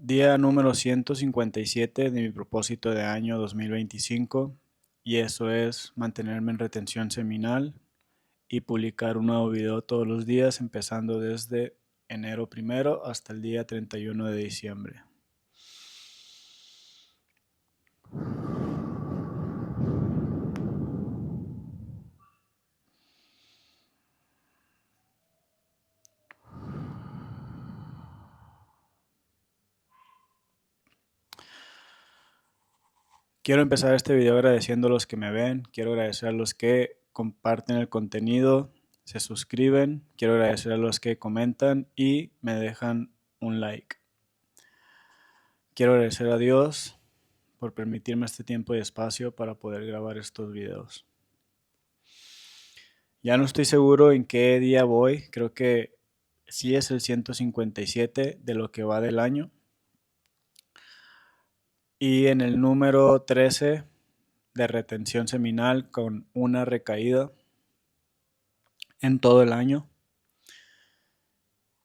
Día número 157 de mi propósito de año 2025 y eso es mantenerme en retención seminal y publicar un nuevo video todos los días empezando desde enero primero hasta el día 31 de diciembre. Quiero empezar este video agradeciendo a los que me ven, quiero agradecer a los que comparten el contenido, se suscriben, quiero agradecer a los que comentan y me dejan un like. Quiero agradecer a Dios por permitirme este tiempo y espacio para poder grabar estos videos. Ya no estoy seguro en qué día voy, creo que sí es el 157 de lo que va del año. Y en el número 13 de retención seminal con una recaída en todo el año.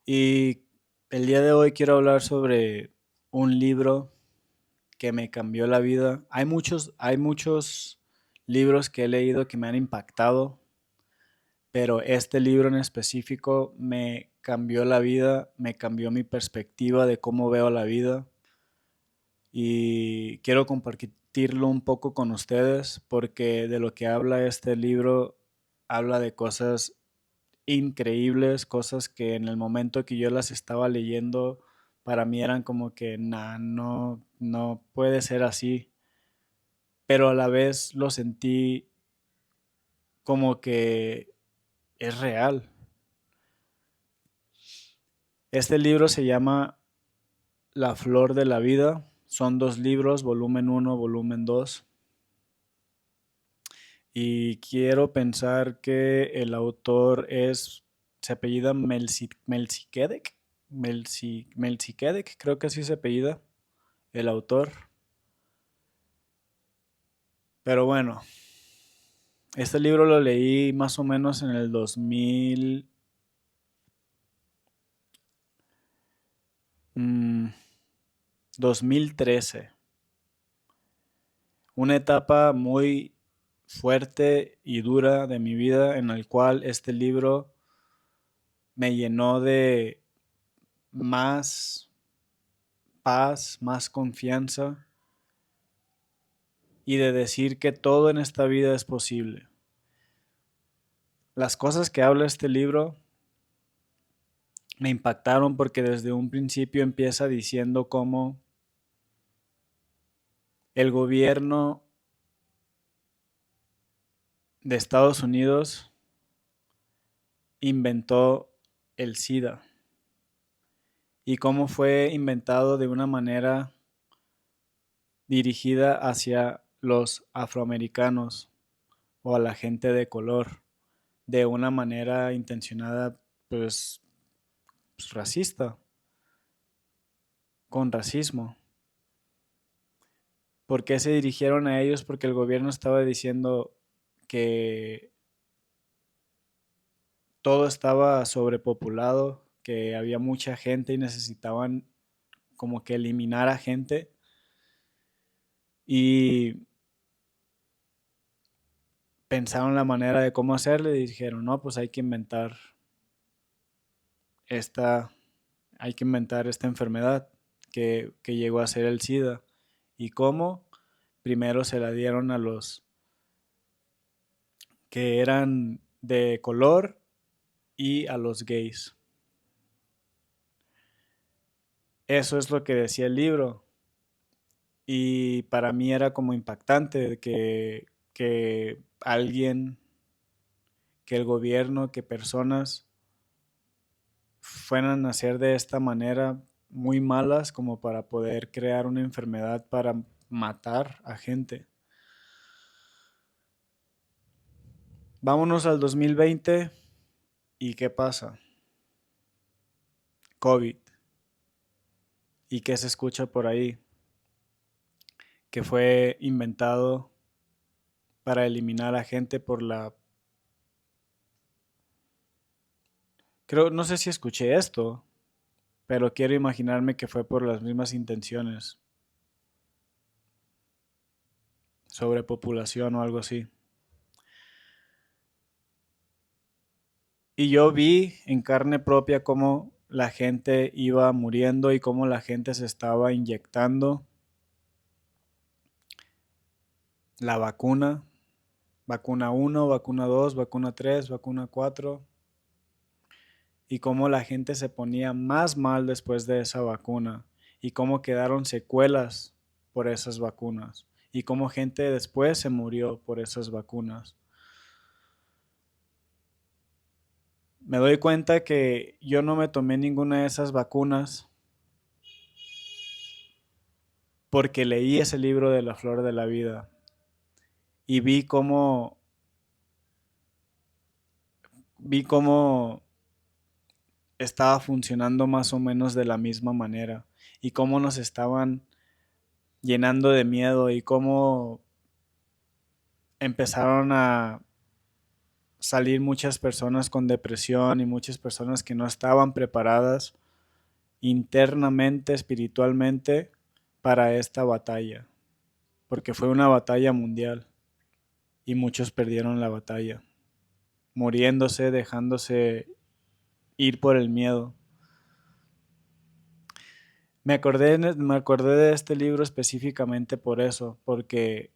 Y el día de hoy quiero hablar sobre un libro que me cambió la vida. Hay muchos libros que he leído que me han impactado, pero este libro en específico me cambió la vida, me cambió mi perspectiva de cómo veo la vida y quiero compartirlo un poco con ustedes porque de lo que habla este libro habla de cosas increíbles, cosas que en el momento que yo las estaba leyendo para mí eran como que nah, no puede ser así, pero a la vez lo sentí como que es real. Este libro se llama La Flor de la Vida. Son dos libros, volumen uno, volumen 2. Y quiero pensar que el autor se apellida Melchizedek. Melchizedek, creo que así se apellida el autor. Pero bueno, este libro lo leí más o menos en el 2013. Una etapa muy fuerte y dura de mi vida en el cual este libro me llenó de más paz, más confianza y de decir que todo en esta vida es posible. Las cosas que habla este libro me impactaron porque desde un principio empieza diciendo cómo el gobierno de Estados Unidos inventó el SIDA y cómo fue inventado de una manera dirigida hacia los afroamericanos o a la gente de color, de una manera intencionada, pues racista, con racismo. ¿Por qué se dirigieron a ellos? Porque el gobierno estaba diciendo que todo estaba sobrepopulado, que había mucha gente y necesitaban como que eliminar a gente. Y pensaron la manera de cómo hacerle y dijeron, no, pues esta, hay que inventar esta enfermedad que llegó a ser el SIDA. ¿Y cómo? Primero se la dieron a los que eran de color y a los gays. Eso es lo que decía el libro. Y para mí era como impactante que alguien, que el gobierno, que personas fueran a nacer de esta manera muy malas como para poder crear una enfermedad para matar a gente. Vámonos al 2020 y ¿qué pasa? COVID. ¿Y qué se escucha por ahí? Que fue inventado para eliminar a gente por la... Creo, no sé si escuché esto, pero quiero imaginarme que fue por las mismas intenciones, sobrepopulación o algo así. Y yo vi en carne propia cómo la gente iba muriendo y cómo la gente se estaba inyectando la vacuna, vacuna 1, vacuna 2, vacuna 3, vacuna 4, y cómo la gente se ponía más mal después de esa vacuna y cómo quedaron secuelas por esas vacunas y cómo gente después se murió por esas vacunas. Me doy cuenta que yo no me tomé ninguna de esas vacunas porque leí ese libro de la flor de la vida y vi cómo estaba funcionando más o menos de la misma manera y cómo nos estaban llenando de miedo y cómo empezaron a salir muchas personas con depresión y muchas personas que no estaban preparadas internamente, espiritualmente, para esta batalla, porque fue una batalla mundial y muchos perdieron la batalla, muriéndose, dejándose ir por el miedo. Me acordé de este libro específicamente por eso, porque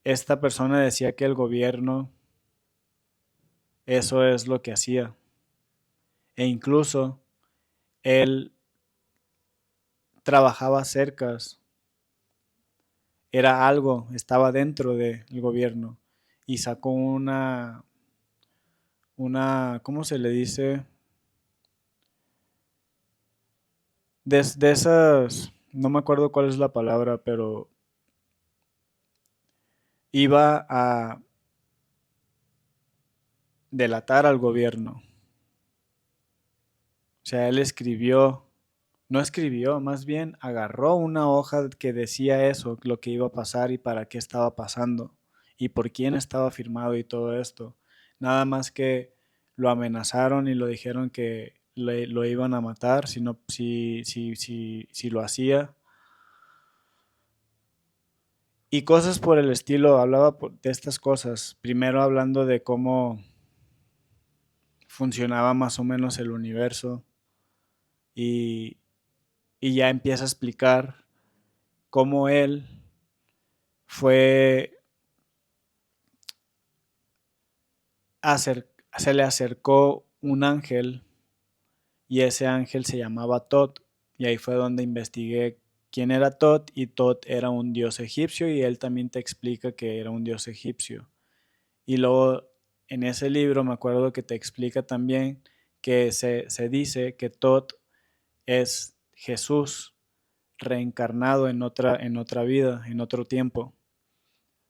esta persona decía que el gobierno eso es lo que hacía. E incluso él trabajaba cercas, era algo, estaba dentro del gobierno y sacó ¿cómo se le dice? De esas, no me acuerdo cuál es la palabra, pero iba a delatar al gobierno. O sea, él escribió, no escribió, más bien agarró una hoja que decía eso, lo que iba a pasar y para qué estaba pasando y por quién estaba firmado y todo esto. Nada más que lo amenazaron y lo dijeron que lo iban a matar si lo hacía. Y cosas por el estilo, hablaba de estas cosas, primero hablando de cómo funcionaba más o menos el universo y, y ya empieza a explicar cómo él fue, se le acercó un ángel y ese ángel se llamaba Tot y ahí fue donde investigué quién era Tot y Tot era un dios egipcio y él también te explica que era un dios egipcio. Y luego en ese libro me acuerdo que te explica también que se dice que Tot es Jesús reencarnado en otra vida, en otro tiempo.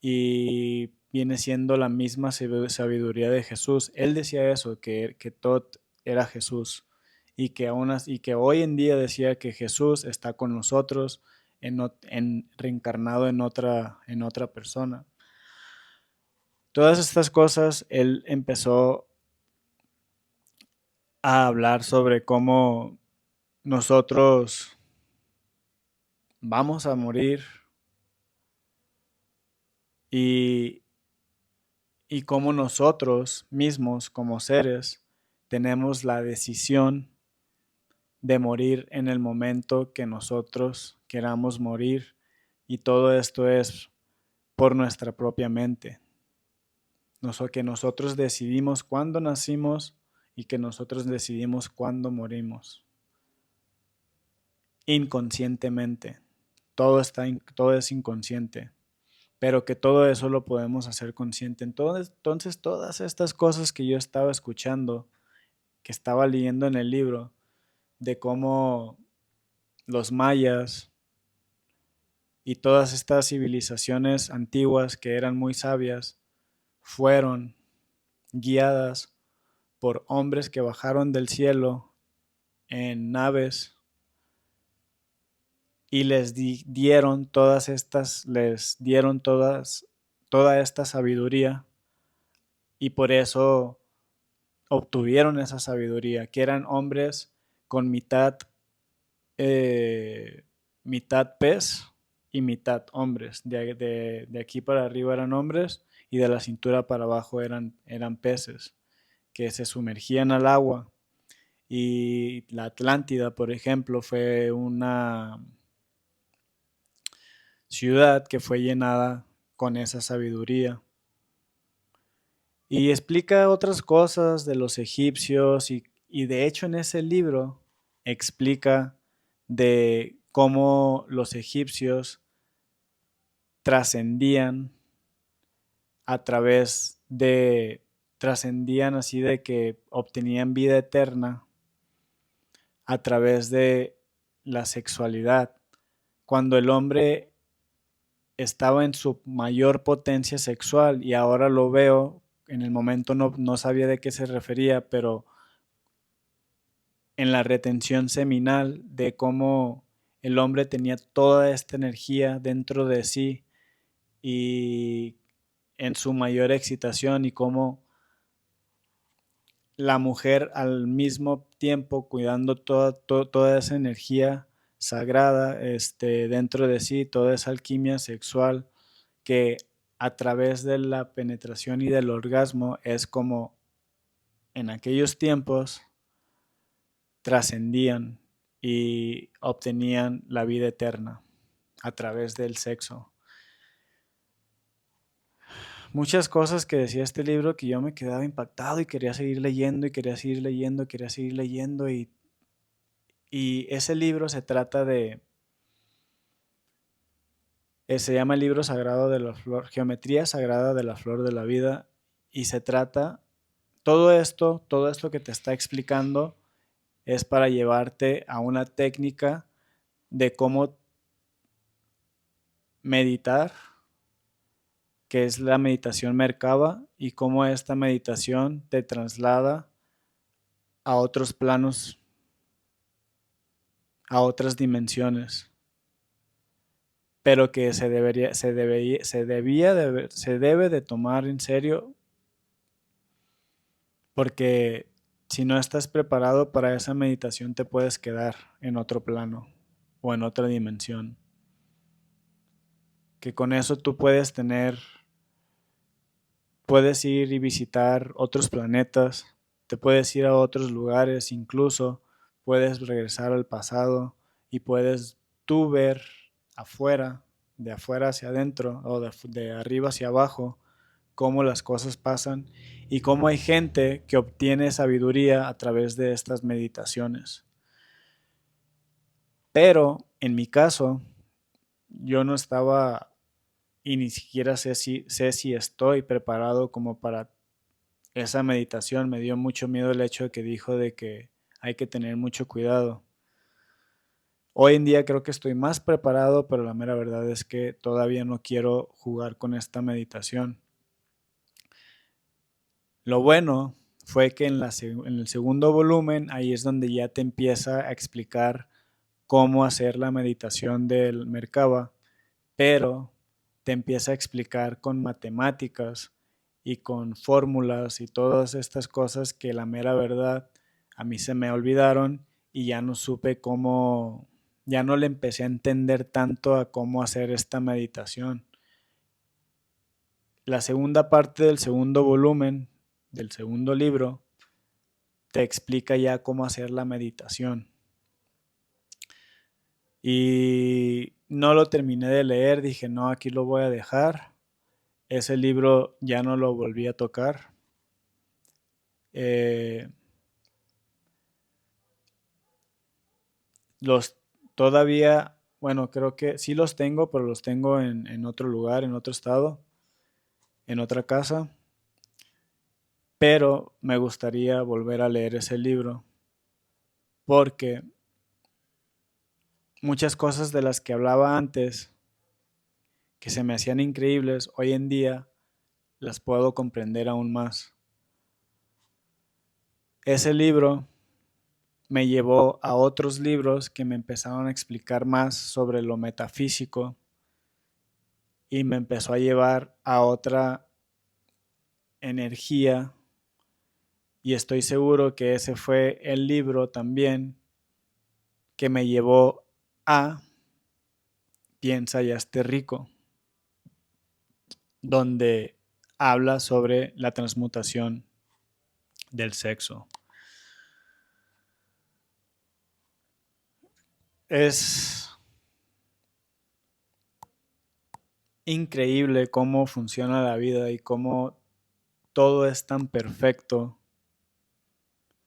Y viene siendo la misma sabiduría de Jesús. Él decía eso, que Tot era Jesús y que hoy en día decía que Jesús está con nosotros reencarnado en otra persona. Todas estas cosas él empezó a hablar sobre cómo nosotros vamos a morir y, y cómo nosotros mismos como seres tenemos la decisión de morir en el momento que nosotros queramos morir y todo esto es por nuestra propia mente. Que nosotros decidimos cuándo nacimos y que nosotros decidimos cuándo morimos. Inconscientemente. Todo es inconsciente, pero que todo eso lo podemos hacer consciente. Entonces, todas estas cosas que yo estaba escuchando, que estaba leyendo en el libro, de cómo los mayas y todas estas civilizaciones antiguas que eran muy sabias fueron guiadas por hombres que bajaron del cielo en naves y les dieron toda esta sabiduría y por eso obtuvieron esa sabiduría, que eran hombres con mitad pez y mitad hombres. De aquí para arriba eran hombres y de la cintura para abajo eran peces que se sumergían al agua. Y la Atlántida, por ejemplo, fue una ciudad que fue llenada con esa sabiduría. Y explica otras cosas de los egipcios y de hecho en ese libro explica de cómo los egipcios trascendían a través de, trascendían así de que obtenían vida eterna a través de la sexualidad. Cuando el hombre estaba en su mayor potencia sexual y ahora lo veo, en el momento no sabía de qué se refería, pero en la retención seminal de cómo el hombre tenía toda esta energía dentro de sí y en su mayor excitación y cómo la mujer al mismo tiempo cuidando toda esa energía sagrada dentro de sí, toda esa alquimia sexual que a través de la penetración y del orgasmo es como en aquellos tiempos trascendían y obtenían la vida eterna a través del sexo. Muchas cosas que decía este libro que yo me quedaba impactado y quería seguir leyendo y quería seguir leyendo, quería seguir leyendo y ese libro se trata se llama el libro sagrado de la flor, Geometría Sagrada de la Flor de la Vida y se trata, todo esto que te está explicando es para llevarte a una técnica de cómo meditar, que es la meditación Merkaba, y cómo esta meditación te traslada a otros planos, a otras dimensiones, pero que se debe de tomar en serio porque si no estás preparado para esa meditación te puedes quedar en otro plano o en otra dimensión. Que con eso tú puedes ir y visitar otros planetas, te puedes ir a otros lugares, incluso puedes regresar al pasado y puedes tú ver afuera, de afuera hacia adentro o de arriba hacia abajo, cómo las cosas pasan y cómo hay gente que obtiene sabiduría a través de estas meditaciones. Pero en mi caso, yo no estaba y ni siquiera sé si estoy preparado como para esa meditación. Me dio mucho miedo el hecho de que dijo de que hay que tener mucho cuidado. Hoy en día creo que estoy más preparado, pero la mera verdad es que todavía no quiero jugar con esta meditación. Lo bueno fue que en el segundo volumen, ahí es donde ya te empieza a explicar cómo hacer la meditación del Merkaba, pero te empieza a explicar con matemáticas y con fórmulas y todas estas cosas que la mera verdad a mí se me olvidaron y ya no supe cómo, ya no le empecé a entender tanto a cómo hacer esta meditación. La segunda parte del segundo volumen, del segundo libro, te explica ya cómo hacer la meditación. Y no lo terminé de leer, dije, no, aquí lo voy a dejar. Ese libro ya no lo volví a tocar. Eh, los todavía, bueno, creo que sí los tengo, pero los tengo en otro lugar, en otro estado, en otra casa. Pero me gustaría volver a leer ese libro porque muchas cosas de las que hablaba antes, que se me hacían increíbles, hoy en día las puedo comprender aún más. Ese libro me llevó a otros libros que me empezaron a explicar más sobre lo metafísico y me empezó a llevar a otra energía Y estoy seguro que ese fue el libro también que me llevó a Piensa y hazte rico, donde habla sobre la transmutación del sexo. Es increíble cómo funciona la vida y cómo todo es tan perfecto,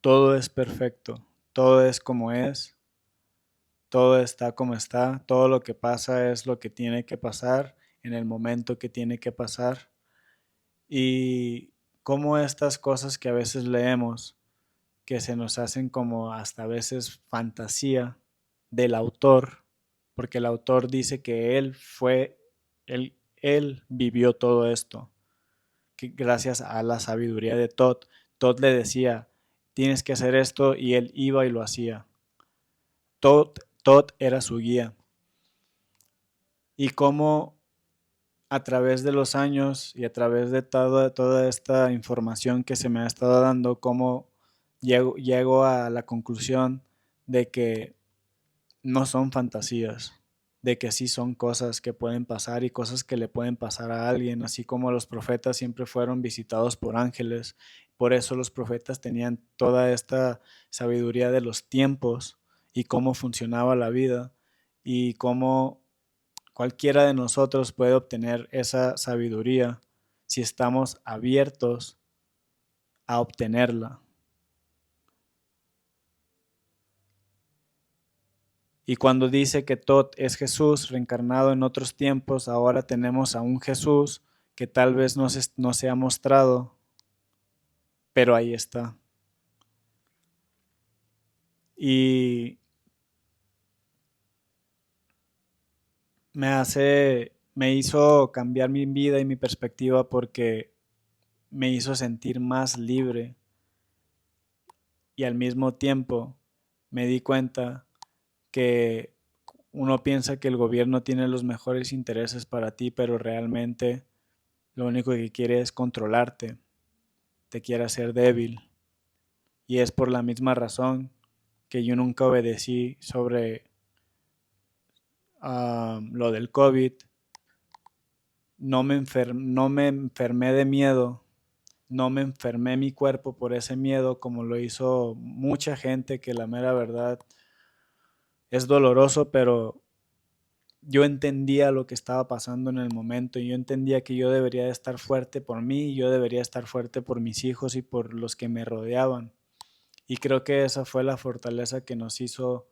todo es perfecto, todo es como es, todo está como está, todo lo que pasa es lo que tiene que pasar en el momento que tiene que pasar. Y cómo estas cosas que a veces leemos, que se nos hacen como hasta a veces fantasía del autor, porque el autor dice que él vivió todo esto, que gracias a la sabiduría de Todd. Todd le decía, tienes que hacer esto, y él iba y lo hacía. Todd era su guía. Y cómo a través de los años y a través de toda esta información que se me ha estado dando, cómo llego a la conclusión de que no son fantasías, de que sí son cosas que pueden pasar y cosas que le pueden pasar a alguien, así como los profetas siempre fueron visitados por ángeles. Por eso los profetas tenían toda esta sabiduría de los tiempos y cómo funcionaba la vida, y cómo cualquiera de nosotros puede obtener esa sabiduría si estamos abiertos a obtenerla. Y cuando dice que Todd es Jesús reencarnado en otros tiempos, ahora tenemos a un Jesús que tal vez no se ha mostrado, pero ahí está. Y me hizo cambiar mi vida y mi perspectiva, porque me hizo sentir más libre, y al mismo tiempo me di cuenta que uno piensa que el gobierno tiene los mejores intereses para ti, pero realmente lo único que quiere es controlarte, te quiere hacer débil. Y es por la misma razón que yo nunca obedecí sobre lo del COVID. No me enfermé de miedo, no me enfermé mi cuerpo por ese miedo como lo hizo mucha gente, que la mera verdad es doloroso, pero yo entendía lo que estaba pasando en el momento, y yo entendía que yo debería de estar fuerte por mí, y yo debería estar fuerte por mis hijos y por los que me rodeaban. Y creo que esa fue la fortaleza que nos hizo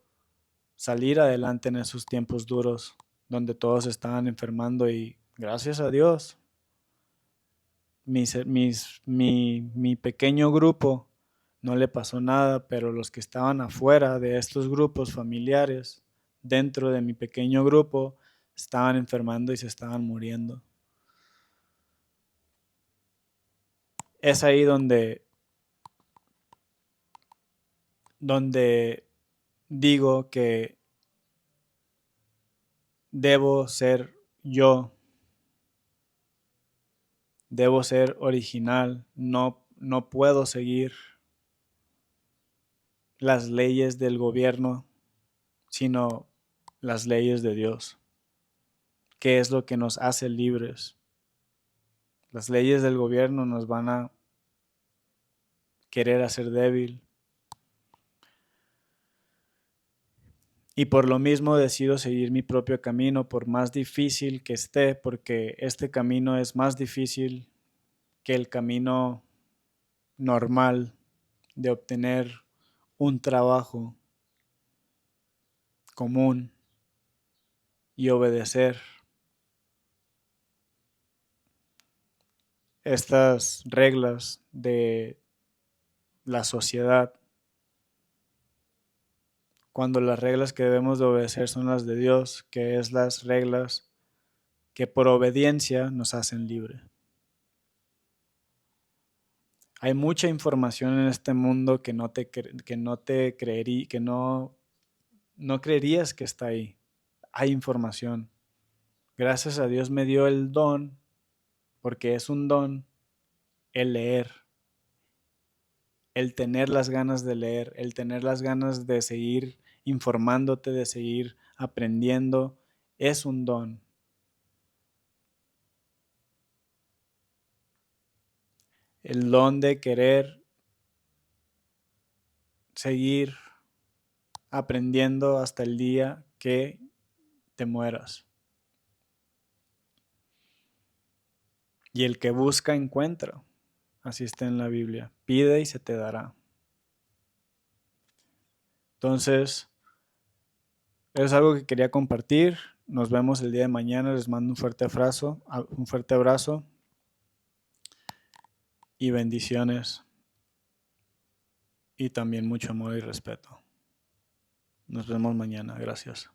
salir adelante en esos tiempos duros, donde todos estaban enfermando, y gracias a Dios, mi pequeño grupo no le pasó nada, pero los que estaban afuera de estos grupos familiares, dentro de mi pequeño grupo, estaban enfermando y se estaban muriendo. Es ahí donde digo que debo ser yo, debo ser original, no puedo seguir las leyes del gobierno, sino las leyes de Dios, que es lo que nos hace libres. Las leyes del gobierno nos van a querer hacer débil, y por lo mismo decido seguir mi propio camino, por más difícil que esté, porque este camino es más difícil que el camino normal de obtener un trabajo común y obedecer estas reglas de la sociedad, cuando las reglas que debemos de obedecer son las de Dios, que es las reglas que por obediencia nos hacen libre. Hay mucha información en este mundo que no te creerí, que no creerías que está ahí. Hay información. Gracias a Dios me dio el don, porque es un don, el leer. el tener las ganas de leer, el tener las ganas de seguir informándote, de seguir aprendiendo, es un don. El don de querer seguir aprendiendo hasta el día que te mueras. Y el que busca encuentra. Así está en la Biblia. Pide y se te dará. Entonces, es algo que quería compartir. Nos vemos el día de mañana. Les mando un fuerte abrazo y bendiciones. Y también mucho amor y respeto. Nos vemos mañana. Gracias.